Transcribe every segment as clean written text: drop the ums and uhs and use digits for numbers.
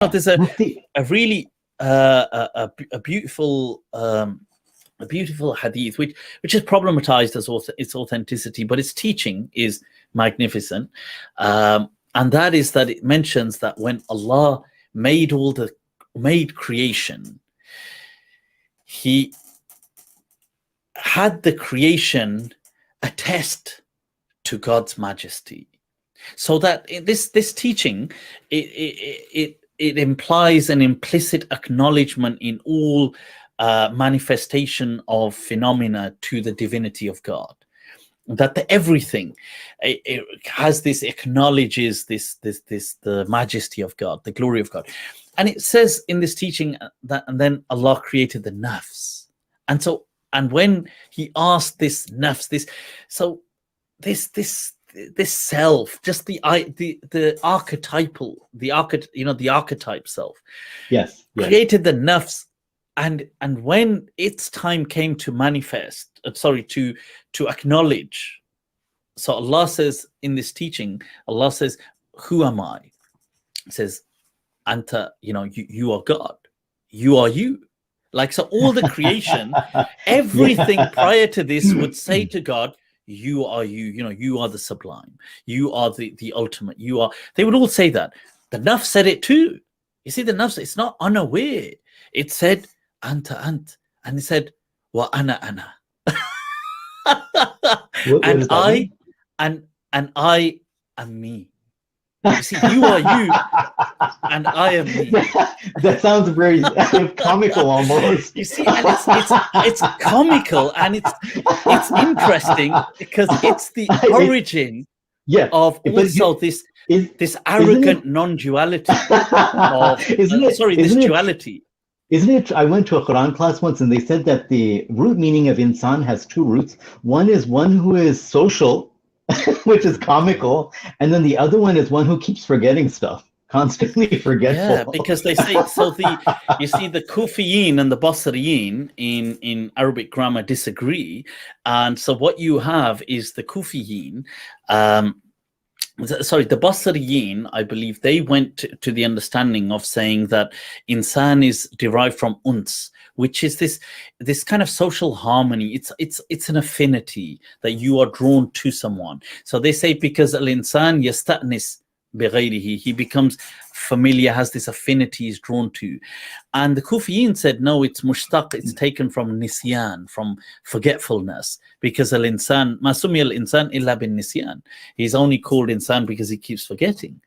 There's Mufti, a really a beautiful hadith which is problematized as its authenticity, but its teaching is magnificent, and that is that it mentions that when Allah made creation, He had the creation attest to God's majesty. So that this teaching, it implies an implicit acknowledgement in all manifestation of phenomena to the divinity of God. That everything it has this, acknowledges this the majesty of God, the glory of God. And it says in this teaching that, and then Allah created the nafs. And when He asked this nafs, this self, just the archetypal, the archetype self, yes. created the nafs, and when its time came to manifest, to acknowledge. So Allah says in this teaching, Allah says, who am I? He says, Anta, you are God, you are you. Like, so all the creation, everything prior to this would say to God, you are you, you are the sublime, you are the ultimate, you are. They would all say that. The Nafs said it too. You see, the Nafs, it's not unaware. It said, Anta ant, and it said, Wa ana ana. What and does that I mean? and I am me. You see, you are you, and I am me. That sounds very comical almost. You see, and it's comical, and it's interesting because it's the origin of also this arrogant non-duality of this duality. Isn't it? I went to a Quran class once, and they said that the root meaning of insan has two roots. One is one who is social, which is comical, and then the other one is one who keeps forgetting stuff, constantly forgetful. Yeah, because they say so. You see, the Kufiyin and the Basriyin in Arabic grammar disagree, and so what you have is the Kufiyin. The Basriyin, I believe, they went to the understanding of saying that insan is derived from uns, which is this kind of social harmony. It's an affinity that you are drawn to someone. So they say because al-insan yasta'nis bighayrihi, he becomes familiar, has this affinity he's drawn to. And the Kufiyin said, no, it's mushtaq, it's taken from nisyan, from forgetfulness, because al-insan, ma sumiya al-insan illa bin nisyan. He's only called insan because he keeps forgetting.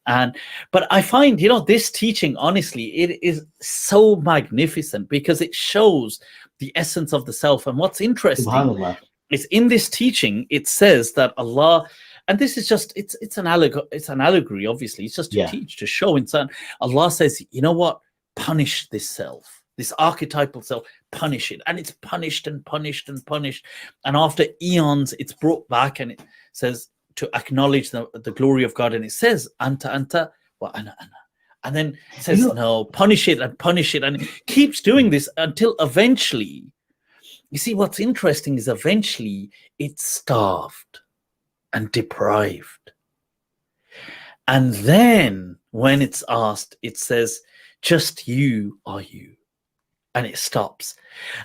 But I find, this teaching, honestly, it is so magnificent because it shows the essence of the self. And what's interesting is in this teaching, it says that Allah, and this is just, it's an allegory, obviously. It's just to teach, to show insan. Allah says, you know what? Punish this self, this archetypal self, punish it. And it's punished and punished and punished. And after eons, it's brought back, and it says to acknowledge the glory of God. And it says, Anta anta wa ana ana. And then it says, no, punish it and punish it. And it keeps doing this until eventually, you see, what's interesting is eventually it's starved and deprived. And then when it's asked, it says, just you are you. And it stops.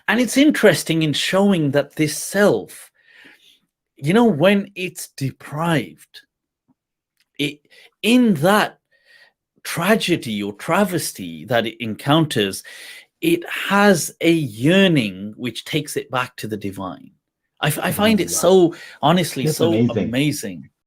And it's interesting in showing that this self, when it's deprived, in that tragedy or travesty that it encounters, it has a yearning which takes it back to the divine. I find it so, honestly, so amazing.